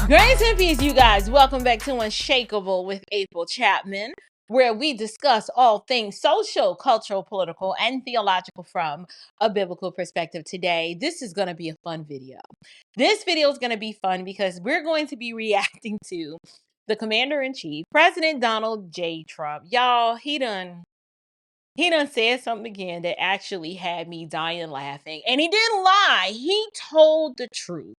Grace and peace, you guys. Welcome back to Unshakable with April Chapman, where we discuss all things social, cultural, political, and theological from a biblical perspective. Today, this is going to be a fun video. This video is going to be fun because we're going to be reacting to the Commander-in-Chief, President Donald J. Trump. Y'all, he done said something again that actually had me dying laughing. And he didn't lie. He told the truth.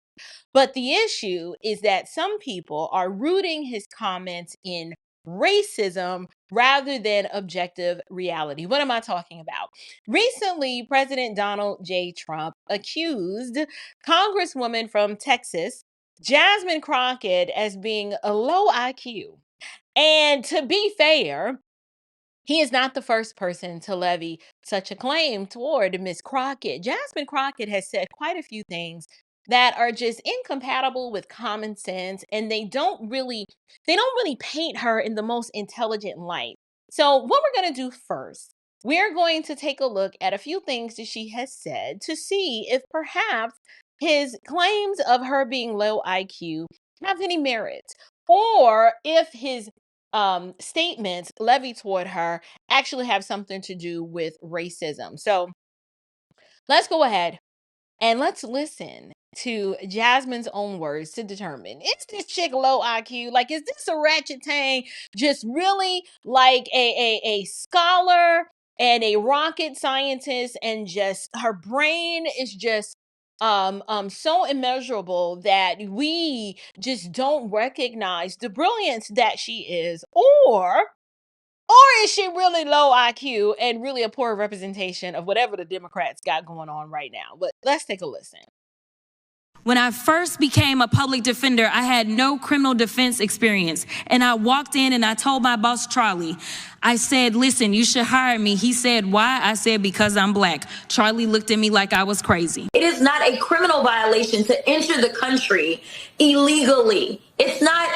But the issue is that some people are rooting his comments in racism rather than objective reality. What am I talking about? Recently, President Donald J. Trump accused Congresswoman from Texas, Jasmine Crockett, as being a low IQ. And to be fair, he is not the first person to levy such a claim toward Miss Crockett. Jasmine Crockett has said quite a few things that are just incompatible with common sense, and they don't really paint her in the most intelligent light. So what we're going to do first, we're going to take a look at a few things that she has said to see if perhaps his claims of her being low IQ have any merit, or if his statements levied toward her actually have something to do with racism. So let's go ahead and let's listen to Jasmine's own words to determine, is this chick low IQ? Like, is this a ratchet tang just really like a scholar and a rocket scientist, and just her brain is just so immeasurable that we just don't recognize the brilliance that she is? Or is she really low IQ and really a poor representation of whatever the Democrats got going on right now? But let's take a listen. When I first became a public defender, I had no criminal defense experience. And I walked in and I told my boss, Charlie, I said, listen, you should hire me. He said, why? I said, because I'm black. Charlie looked at me like I was crazy. It is not a criminal violation to enter the country illegally. It's not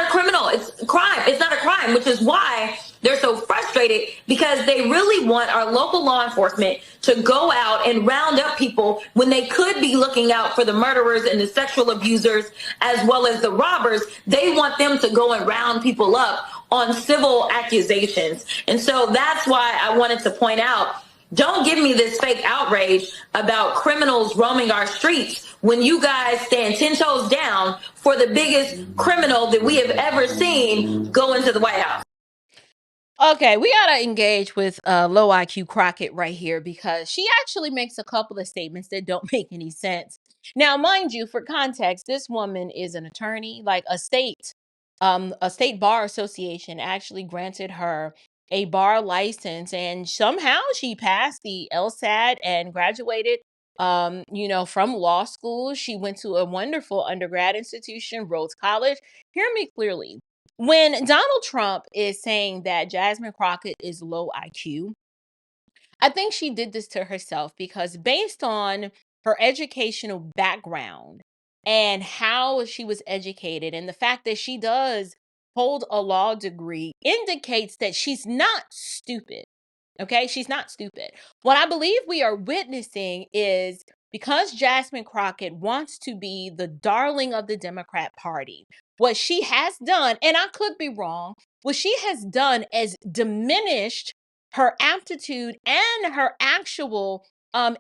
a criminal. It's a crime. It's not a crime, which is why they're so frustrated, because they really want our local law enforcement to go out and round up people when they could be looking out for the murderers and the sexual abusers as well as the robbers. They want them to go and round people up on civil accusations. And so that's why I wanted to point out, don't give me this fake outrage about criminals roaming our streets when you guys stand 10 toes down for the biggest criminal that we have ever seen go into the White House. Okay, we got to engage with low IQ Crockett right here, because she actually makes a couple of statements that don't make any sense. Now, mind you, for context, this woman is an attorney. Like, a state bar association actually granted her a bar license, and somehow she passed the LSAT and graduated from law school. She went to a wonderful undergrad institution, Rhodes College. Hear me clearly. When Donald Trump is saying that Jasmine Crockett is low IQ, I think she did this to herself, because based on her educational background and how she was educated, and the fact that she does hold a law degree, indicates that she's not stupid. Okay, she's not stupid. What I believe we are witnessing is, because Jasmine Crockett wants to be the darling of the Democrat Party, what she has done, and I could be wrong, what she has done is diminished her aptitude and her actual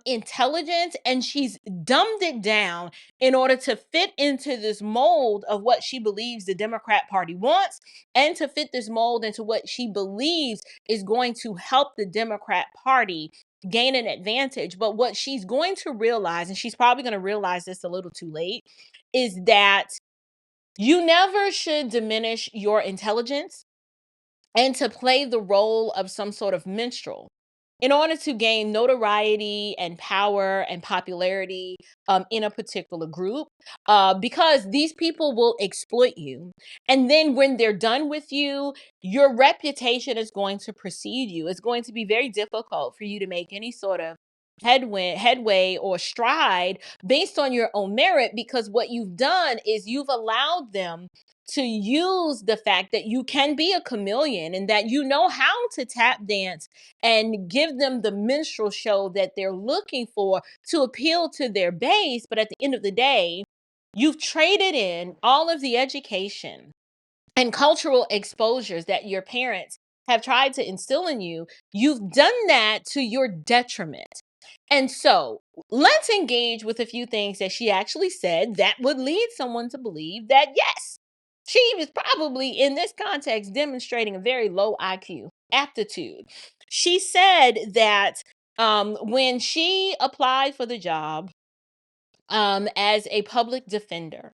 intelligence, and she's dumbed it down in order to fit into this mold of what she believes the Democrat Party wants, and to fit this mold into what she believes is going to help the Democrat Party gain an advantage. But what she's going to realize, and she's probably going to realize this a little too late, is that you never should diminish your intelligence and to play the role of some sort of minstrel in order to gain notoriety and power and popularity in a particular group, because these people will exploit you. And then when they're done with you, your reputation is going to precede you. It's going to be very difficult for you to make any sort of headway or stride based on your own merit, because what you've done is you've allowed them to use the fact that you can be a chameleon and that you know how to tap dance and give them the minstrel show that they're looking for to appeal to their base. But at the end of the day, You've traded in all of the education and cultural exposures that your parents have tried to instill in you. You've done that to your detriment. And so let's engage with a few things that she actually said that would lead someone to believe that, yes, she was probably in this context demonstrating a very low IQ aptitude. She said that when she applied for the job as a public defender,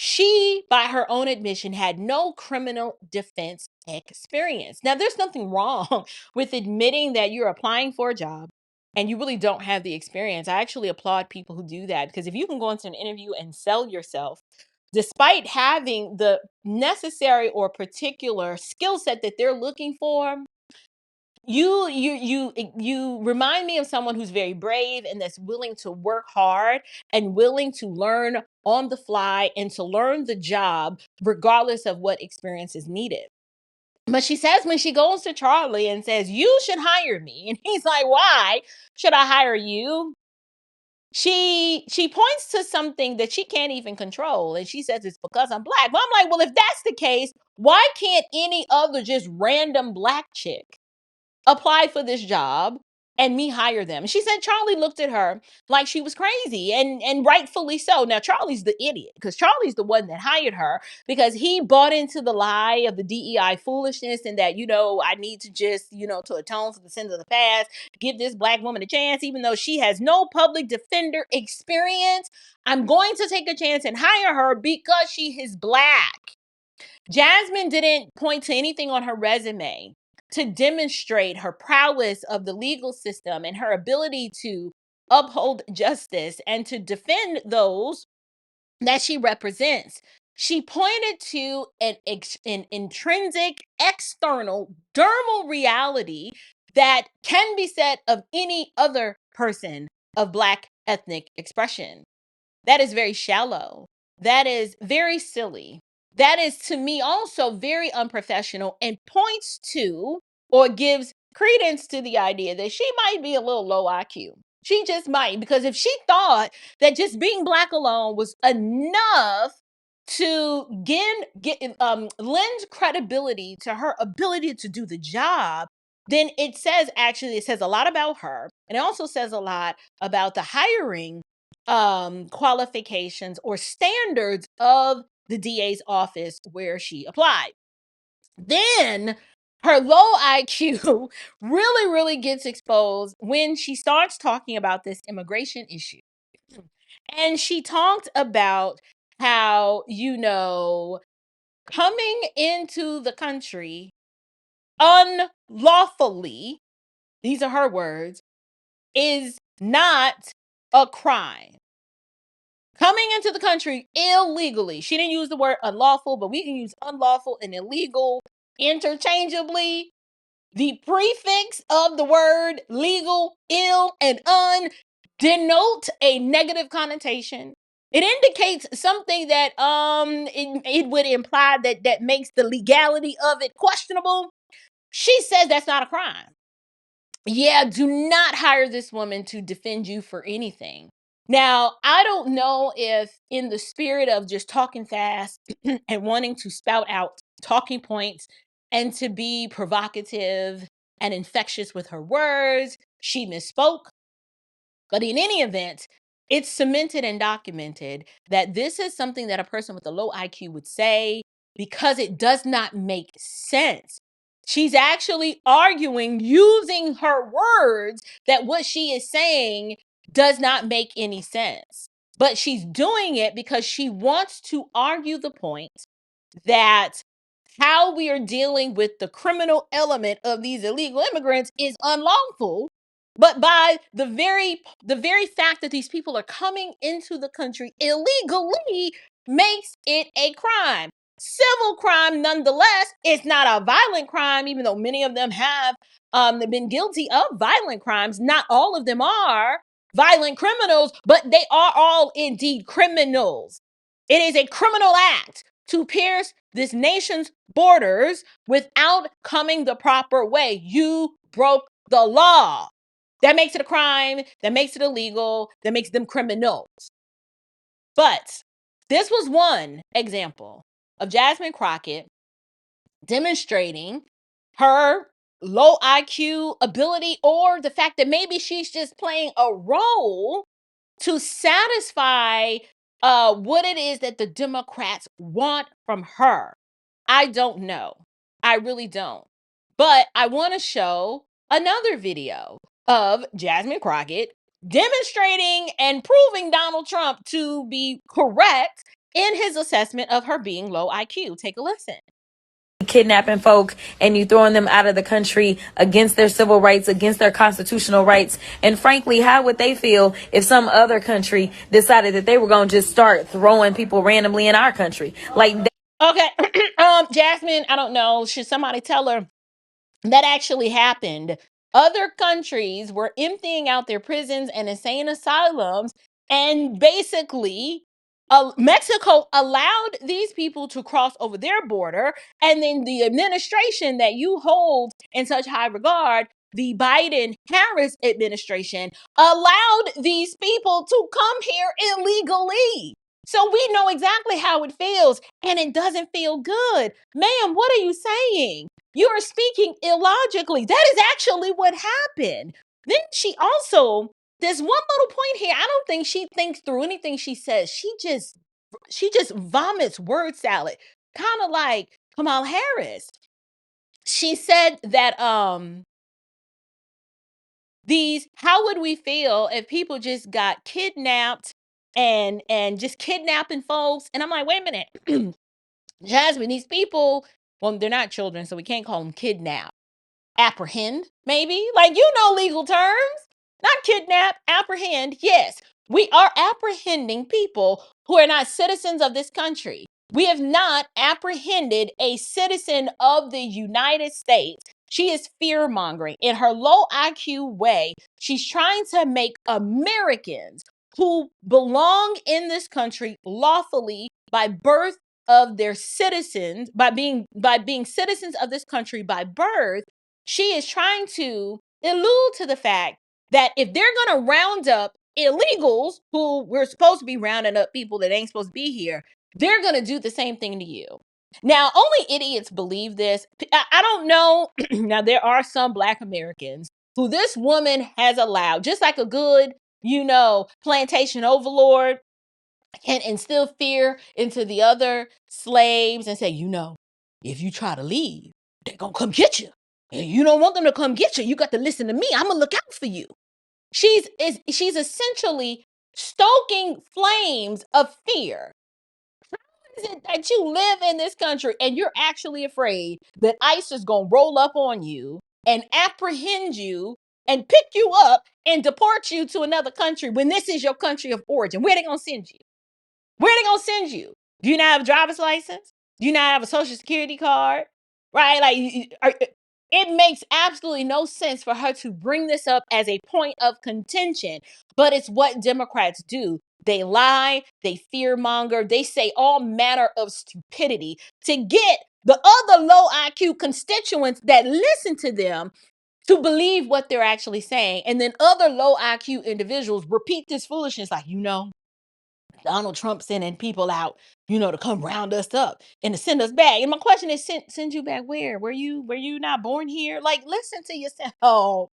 she, by her own admission, had no criminal defense experience. Now, there's nothing wrong with admitting that you're applying for a job and you really don't have the experience. I actually applaud people who do that, because if you can go into an interview and sell yourself, despite having the necessary or particular skill set that they're looking for, you remind me of someone who's very brave and that's willing to work hard and willing to learn on the fly and to learn the job regardless of what experience is needed. But she says when she goes to Charlie and says, "You should hire me," and he's like, "Why should I hire you?" She points to something that she can't even control, and she says it's because I'm black. But I'm like, well, if that's the case, why can't any other just random black chick apply for this job and me hire them? And she said Charlie looked at her like she was crazy, and rightfully so. Now Charlie's the idiot, because Charlie's the one that hired her, because he bought into the lie of the DEI foolishness, and that, I need to just, to atone for the sins of the past, give this black woman a chance, even though she has no public defender experience. I'm going to take a chance and hire her because she is black. Jasmine didn't point to anything on her resume to demonstrate her prowess of the legal system and her ability to uphold justice and to defend those that she represents. She pointed to an intrinsic, external, dermal reality that can be said of any other person of Black ethnic expression. That is very shallow. That is very silly. That is, to me, also very unprofessional, and points to or gives credence to the idea that she might be a little low IQ. She just might, because if she thought that just being black alone was enough to lend credibility to her ability to do the job, then it says a lot about her, and it also says a lot about the hiring qualifications or standards of the DA's office where she applied. Then her low IQ really, really gets exposed when she starts talking about this immigration issue. And she talked about how, coming into the country unlawfully, these are her words, is not a crime. Coming into the country illegally. She didn't use the word unlawful, but we can use unlawful and illegal interchangeably. The prefix of the word legal, ill, and un denote a negative connotation. It indicates something that it would imply that makes the legality of it questionable. She says that's not a crime. Yeah, do not hire this woman to defend you for anything. Now, I don't know if, in the spirit of just talking fast and wanting to spout out talking points and to be provocative and infectious with her words, she misspoke. But in any event, it's cemented and documented that this is something that a person with a low IQ would say, because it does not make sense. She's actually arguing using her words that what she is saying does not make any sense. But she's doing it because she wants to argue the point that how we are dealing with the criminal element of these illegal immigrants is unlawful. But by the very fact that these people are coming into the country illegally makes it a crime. Civil crime, nonetheless. It's not a violent crime, even though many of them have been guilty of violent crimes. Not all of them are violent criminals, but they are all indeed criminals. It is a criminal act to pierce this nation's borders without coming the proper way. You broke the law. That makes it a crime. That makes it illegal. That makes them criminals. But This was one example of Jasmine Crockett demonstrating her low IQ ability, or the fact that maybe she's just playing a role to satisfy what it is that the Democrats want from her. I don't know. I really don't. But I want to show another video of Jasmine Crockett demonstrating and proving Donald Trump to be correct in his assessment of her being low IQ. Take a listen. Kidnapping folk and you throwing them out of the country against their civil rights, against their constitutional rights. And frankly, how would they feel if some other country decided that they were going to just start throwing people randomly in our country? Like, okay, Jasmine, I don't know. Should somebody tell her that actually happened? Other countries were emptying out their prisons and insane asylums, and basically Mexico allowed these people to cross over their border, and then the administration that you hold in such high regard, the Biden-Harris administration, allowed these people to come here illegally. So we know exactly how it feels, and it doesn't feel good. Ma'am, what are you saying? You are speaking illogically. That is actually what happened. Then she also, there's one little point here. I don't think she thinks through anything she says. She just vomits word salad, kind of like Kamala Harris. She said that how would we feel if people just got kidnapped and just kidnapping folks? And I'm like, wait a minute. Jasmine, these people, well, they're not children, so we can't call them kidnapped. Apprehend, maybe, like, legal terms. Not kidnap, apprehend. Yes, we are apprehending people who are not citizens of this country. We have not apprehended a citizen of the United States. She is fear mongering in her low IQ way. She's trying to make Americans who belong in this country lawfully by birth of their citizens, by being citizens of this country by birth. She is trying to allude to the fact that if they're going to round up illegals who we're supposed to be rounding up people that ain't supposed to be here, they're going to do the same thing to you. Now, only idiots believe this. I don't know. Now, there are some Black Americans who this woman has allowed, just like a good, plantation overlord, can instill fear into the other slaves and say, if you try to leave, they're going to come get you. And you don't want them to come get you. You got to listen to me. I'm going to look out for you. She's essentially stoking flames of fear. How is it that you live in this country and you're actually afraid that ICE is going to roll up on you and apprehend you and pick you up and deport you to another country when this is your country of origin? Where are they going to send you? Where are they going to send you? Do you not have a driver's license? Do you not have a social security card? Right? Like, it makes absolutely no sense for her to bring this up as a point of contention, but it's what Democrats do. They lie, they fearmonger, they say all manner of stupidity to get the other low IQ constituents that listen to them to believe what they're actually saying. And then other low IQ individuals repeat this foolishness like, Donald Trump sending people out, to come round us up and to send us back. And my question is, send you back where? Were you not born here? Like, listen to yourself. Oh,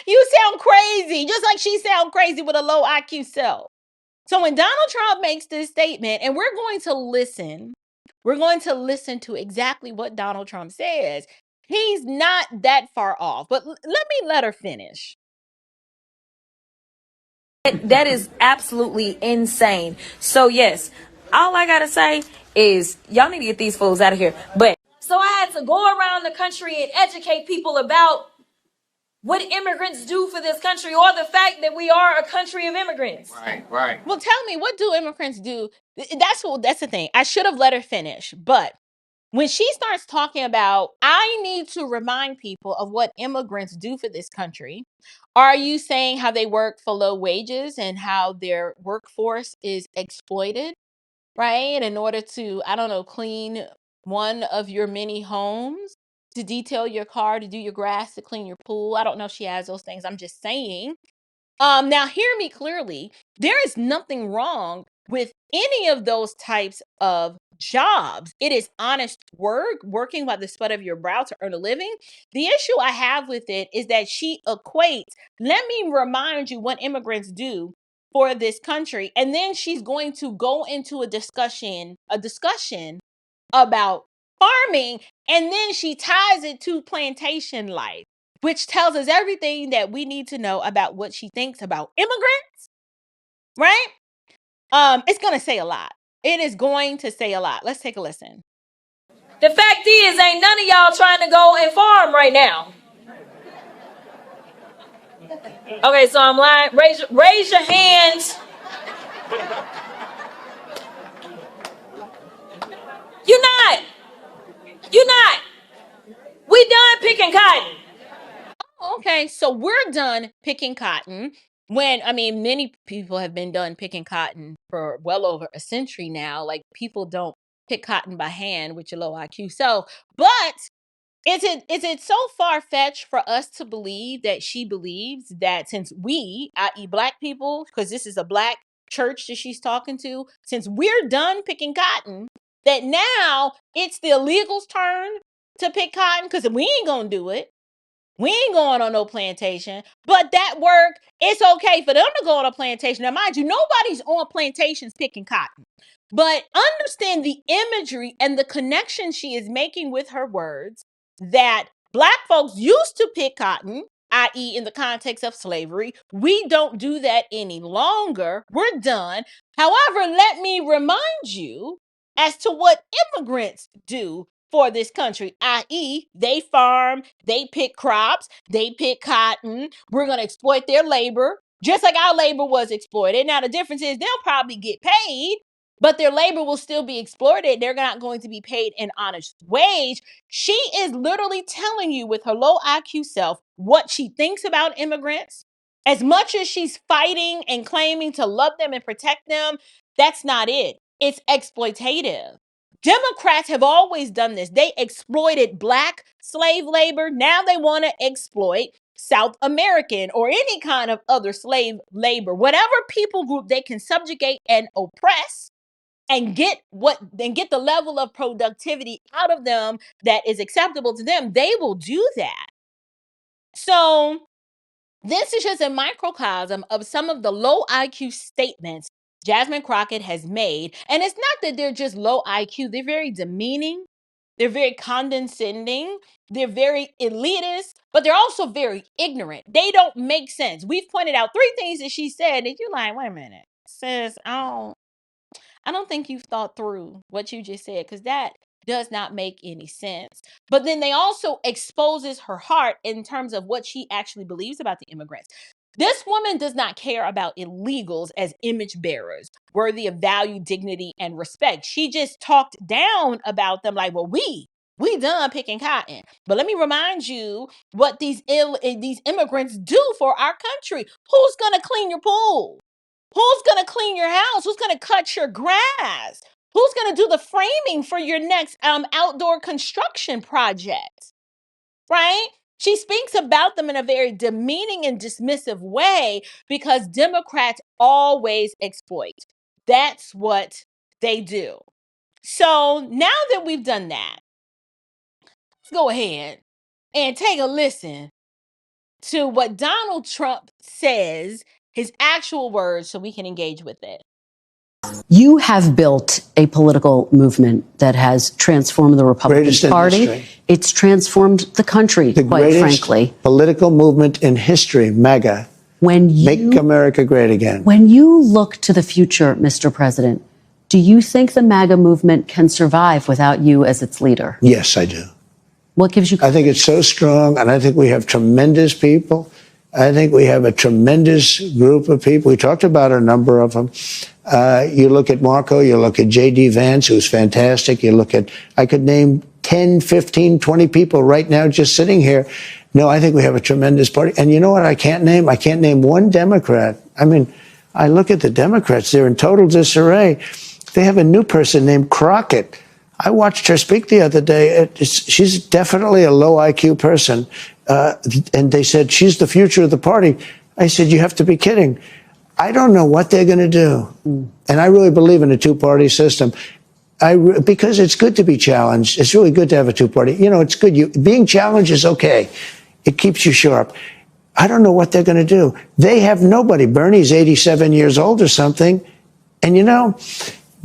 you sound crazy, just like she sound crazy with a low IQ self. So when Donald Trump makes this statement, and we're going to listen to exactly what Donald Trump says. He's not that far off, but let her finish. that is absolutely insane. So yes, all I gotta say is y'all need to get these fools out of here. But so I had to go around the country and educate people about what immigrants do for this country, or the fact that we are a country of immigrants. Right. Well, tell me, what do immigrants do? That's the thing. I should have let her finish, but when she starts talking about, I need to remind people of what immigrants do for this country, are you saying how they work for low wages and how their workforce is exploited, right? In order to, I don't know, clean one of your many homes, to detail your car, to do your grass, to clean your pool. I don't know if she has those things. I'm just saying. Now hear me clearly. There is nothing wrong with any of those types of jobs. It is honest work, working by the sweat of your brow to earn a living. The issue I have with it is that she equates, let me remind you what immigrants do for this country. And then she's going to go into a discussion about farming. And then she ties it to plantation life, which tells us everything that we need to know about what she thinks about immigrants, right? It's going to say a lot. It is going to say a lot. Let's take a listen. The fact is, ain't none of y'all trying to go and farm right now. Okay, so I'm lying. Raise your hands. You're not. You're not. We done picking cotton. Okay, so we're done picking cotton. Many people have been done picking cotton for well over a century now. Like, people don't pick cotton by hand with your low IQ self. But is it so far-fetched for us to believe that she believes that since we, i.e. Black people, because this is a Black church that she's talking to, since we're done picking cotton, that now it's the illegals' turn to pick cotton? Because we ain't gonna do it. We ain't going on no plantation, but that work, it's okay for them to go on a plantation. Now, mind you, nobody's on plantations picking cotton, but understand the imagery and the connection she is making with her words, that Black folks used to pick cotton, i.e. in the context of slavery. We don't do that any longer. We're done. However, let me remind you as to what immigrants do for this country, i.e. they farm, they pick crops, they pick cotton. We're going to exploit their labor, just like our labor was exploited. Now, the difference is they'll probably get paid, but their labor will still be exploited. They're not going to be paid an honest wage. She is literally telling you with her low IQ self what she thinks about immigrants. As much as she's fighting and claiming to love them and protect them, that's not it. It's exploitative. Democrats have always done this. They exploited Black slave labor. Now they want to exploit South American or any kind of other slave labor. Whatever people group they can subjugate and oppress and get the level of productivity out of them that is acceptable to them, they will do that. So this is just a microcosm of some of the low IQ statements Jasmine Crockett has made. And it's not that they're just low IQ. They're very demeaning. They're very condescending. They're very elitist, but they're also very ignorant. They don't make sense. We've pointed out 3 things that she said that you're like, wait a minute, sis, I don't think you've thought through what you just said, because that does not make any sense. But then they also exposes her heart in terms of what she actually believes about the immigrants. This woman does not care about illegals as image bearers, worthy of value, dignity, and respect. She just talked down about them like, well, we done picking cotton. But let me remind you what these immigrants do for our country. Who's going to clean your pool? Who's going to clean your house? Who's going to cut your grass? Who's going to do the framing for your next outdoor construction project? Right? She speaks about them in a very demeaning and dismissive way because Democrats always exploit. That's what they do. So now that we've done that, let's go ahead and take a listen to what Donald Trump says, his actual words, so we can engage with it. You have built a political movement that has transformed the Republican Party. It's transformed the country, quite frankly. Political movement in history, MAGA. Make America great again. When you look to the future, Mr. President, do you think the MAGA movement can survive without you as its leader? Yes, I do. What gives you? I think it's so strong, and I think we have tremendous people. I think we have a tremendous group of people. We talked about a number of them. You look at Marco, you look at J.D. Vance, who's fantastic. You look at, I could name 10, 15, 20 people right now just sitting here. No, I think we have a tremendous party. And you know what I can't name? I can't name one Democrat. I mean, I look at the Democrats, they're in total disarray. They have a new person named Crockett. I watched her speak the other day. She's definitely a low IQ person. And they said, she's the future of the party. I said, you have to be kidding. I don't know what they're going to do. And I really believe in a two-party system. Because it's good to be challenged. It's really good to have a two-party. You know, it's good. Being challenged is okay. It keeps you sharp. I don't know what they're going to do. They have nobody. Bernie's 87 years old or something. And you know,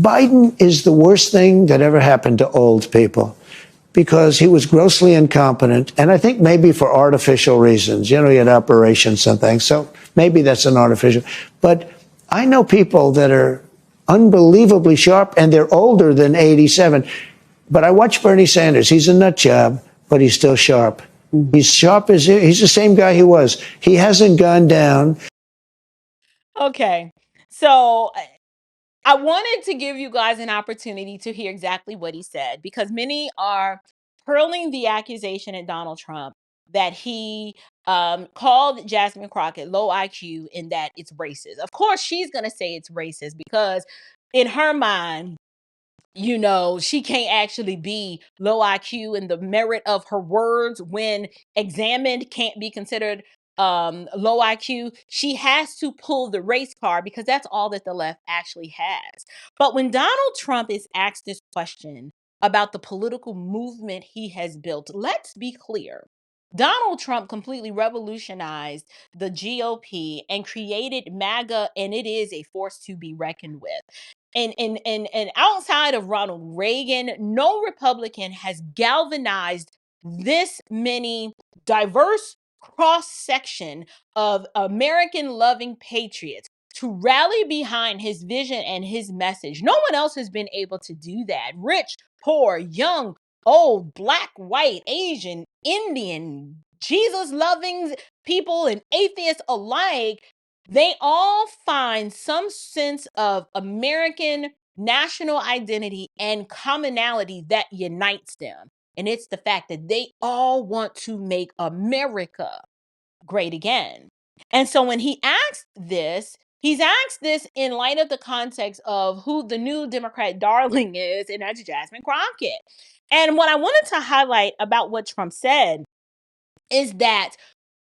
Biden is the worst thing that ever happened to old people because he was grossly incompetent. And I think maybe for artificial reasons. You know, he had operations and things. So maybe that's an artificial. But I know people that are unbelievably sharp, and they're older than 87. But I watch Bernie Sanders. He's a nut job, but he's still sharp. He's sharp as he's the same guy he was. He hasn't gone down. Okay, so I wanted to give you guys an opportunity to hear exactly what he said, because many are hurling the accusation at Donald Trump that he called Jasmine Crockett low IQ and that it's racist. Of course, she's going to say it's racist because in her mind, you know, she can't actually be low IQ, and the merit of her words when examined can't be considered low IQ. She has to pull the race card because that's all that the left actually has. But when Donald Trump is asked this question about the political movement he has built, let's be clear. Donald Trump completely revolutionized the GOP and created MAGA, and it is a force to be reckoned with. And outside of Ronald Reagan, no Republican has galvanized this many diverse cross section of American loving patriots to rally behind his vision and his message. No one else has been able to do that. Rich, poor, young, old, black, white, Asian, Indian, Jesus loving people and atheists alike, they all find some sense of American national identity and commonality that unites them. And it's the fact that they all want to make America great again. And so when he asked this, he's asked this in light of the context of who the new Democrat darling is, and that's Jasmine Crockett. And what I wanted to highlight about what Trump said is that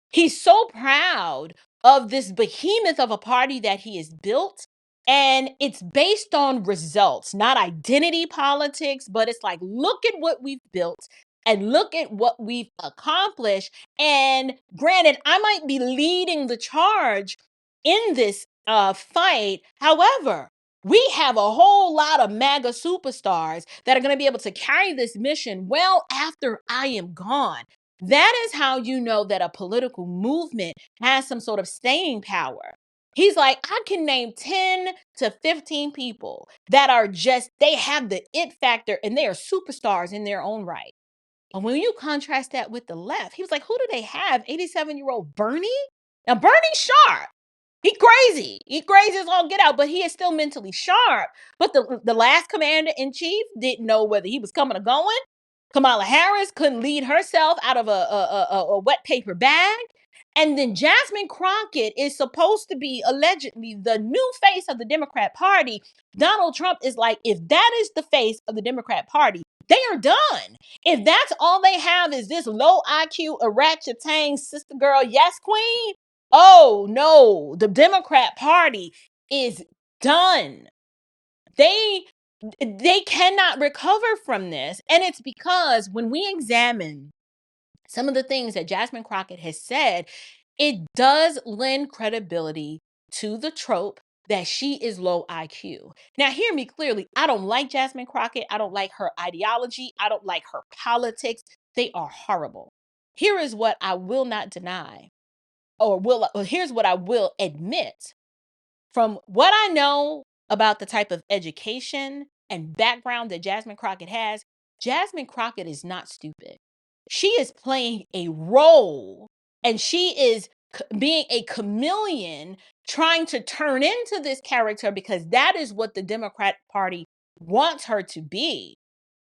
he's so proud of this behemoth of a party that he has built. And it's based on results, not identity politics, but it's like, look at what we've built and look at what we've accomplished. And granted, I might be leading the charge in this fight. However, we have a whole lot of MAGA superstars that are going to be able to carry this mission well after I am gone. That is how you know that a political movement has some sort of staying power. He's like, I can name 10 to 15 people that are just, they have the it factor and they are superstars in their own right. And when you contrast that with the left, he was like, who do they have? 87-year-old Bernie? Now, Bernie's sharp. He crazy. He crazy as all get out, but he is still mentally sharp. But the last commander-in-chief didn't know whether he was coming or going. Kamala Harris couldn't lead herself out of a wet paper bag. And then Jasmine Crockett is supposed to be allegedly the new face of the Democrat Party. Donald Trump is like, if that is the face of the Democrat Party, they are done. If that's all they have is this low IQ, orangutan sister girl, yes, queen. Oh no, the Democrat Party is done. They cannot recover from this. And it's because when we examine some of the things that Jasmine Crockett has said, it does lend credibility to the trope that she is low IQ. Now, hear me clearly. I don't like Jasmine Crockett. I don't like her ideology. I don't like her politics. They are horrible. Here is what I will not deny, or here's what I will admit. From what I know about the type of education and background that Jasmine Crockett has, Jasmine Crockett is not stupid. She is playing a role, and she is being a chameleon trying to turn into this character because that is what the Democrat Party wants her to be.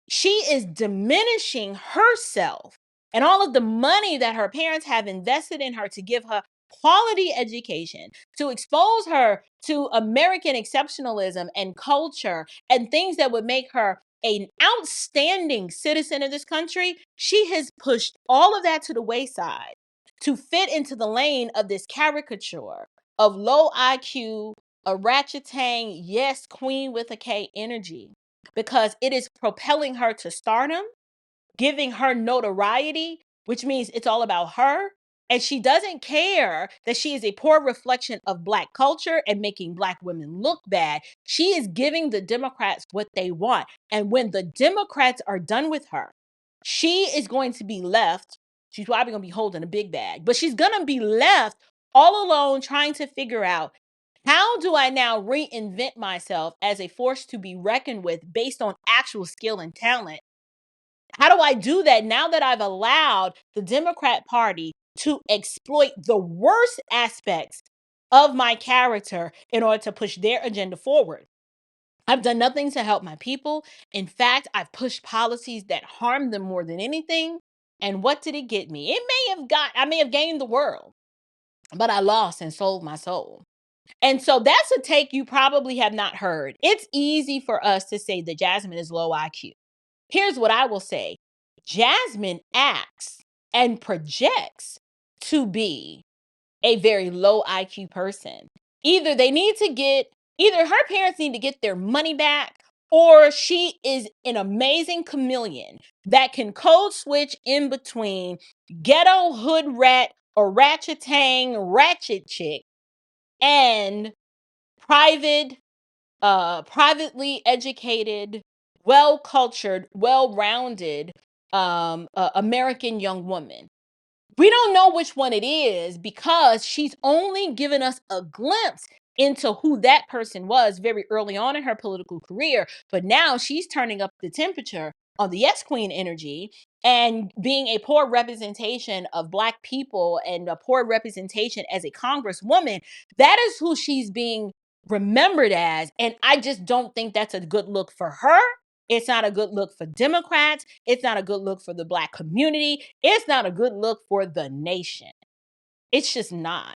She is diminishing herself and all of the money that her parents have invested in her to give her quality education, to expose her to American exceptionalism and culture and things that would make her an outstanding citizen of this country. She has pushed all of that to the wayside to fit into the lane of this caricature of low IQ, orangutan, yes, queen with a K energy, because it is propelling her to stardom, giving her notoriety, which means it's all about her. And she doesn't care that she is a poor reflection of Black culture and making Black women look bad. She is giving the Democrats what they want. And when the Democrats are done with her, she is going to be left. She's probably going to be holding a big bag, but she's going to be left all alone trying to figure out, how do I now reinvent myself as a force to be reckoned with based on actual skill and talent? How do I do that now that I've allowed the Democrat Party to exploit the worst aspects of my character in order to push their agenda forward? I've done nothing to help my people. In fact, I've pushed policies that harm them more than anything. And what did it get me? I may have gained the world, but I lost and sold my soul. And so that's a take you probably have not heard. It's easy for us to say that Jasmine is low IQ. Here's what I will say. Jasmine acts and projects to be a very low IQ person. Either her parents need to get their money back, or she is an amazing chameleon that can code switch in between ghetto hood rat or ratchetang ratchet chick and privately educated, well-cultured, well-rounded American young woman. We don't know which one it is because she's only given us a glimpse into who that person was very early on in her political career. But now she's turning up the temperature on the yes queen energy and being a poor representation of Black people and a poor representation as a congresswoman. That is who she's being remembered as. And I just don't think that's a good look for her. It's not a good look for Democrats. It's not a good look for the Black community. It's not a good look for the nation. It's just not.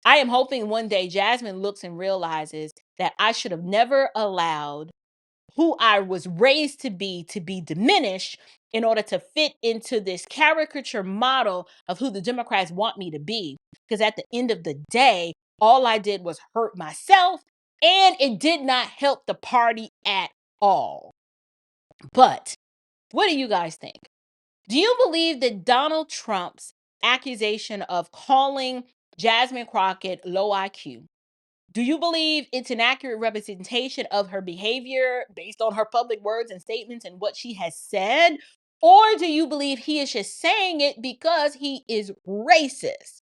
I am hoping one day Jasmine looks and realizes that I should have never allowed who I was raised to be diminished in order to fit into this caricature model of who the Democrats want me to be. Because at the end of the day, all I did was hurt myself, and it did not help the party at all. But what do you guys think? Do you believe that Donald Trump's accusation of calling Jasmine Crockett low IQ, do you believe it's an accurate representation of her behavior based on her public words and statements and what she has said? Or do you believe he is just saying it because he is racist?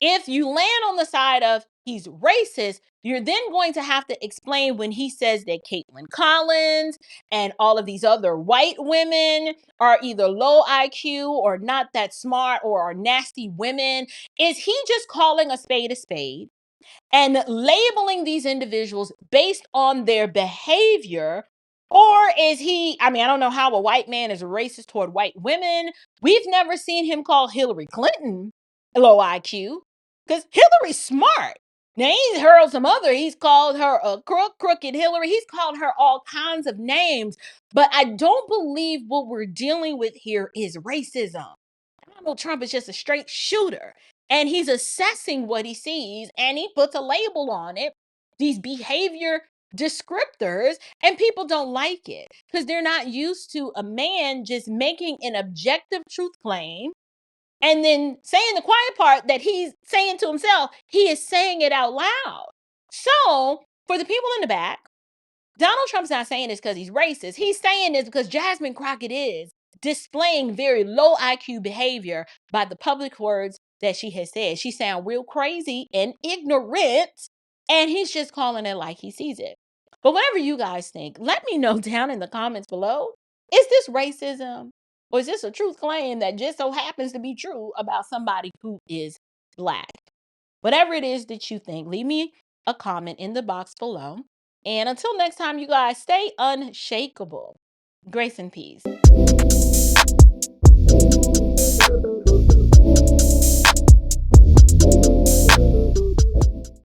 If you land on the side of he's racist, you're then going to have to explain when he says that Caitlin Collins and all of these other white women are either low IQ or not that smart or are nasty women. Is he just calling a spade and labeling these individuals based on their behavior? Or is he, I don't know how a white man is racist toward white women. We've never seen him call Hillary Clinton low IQ. Because Hillary's smart. Now, he's called her a crooked Hillary. He's called her all kinds of names. But I don't believe what we're dealing with here is racism. Donald Trump is just a straight shooter. And he's assessing what he sees, and he puts a label on it, these behavior descriptors, and people don't like it because they're not used to a man just making an objective truth claim and then saying the quiet part that he's saying to himself, he is saying it out loud. So for the people in the back, Donald Trump's not saying this because he's racist. He's saying this because Jasmine Crockett is displaying very low IQ behavior by the public words that she has said. She sounds real crazy and ignorant, and he's just calling it like he sees it. But whatever you guys think, let me know down in the comments below. Is this racism? Or is this a truth claim that just so happens to be true about somebody who is Black? Whatever it is that you think, leave me a comment in the box below. And until next time, you guys, stay unshakable. Grace and peace.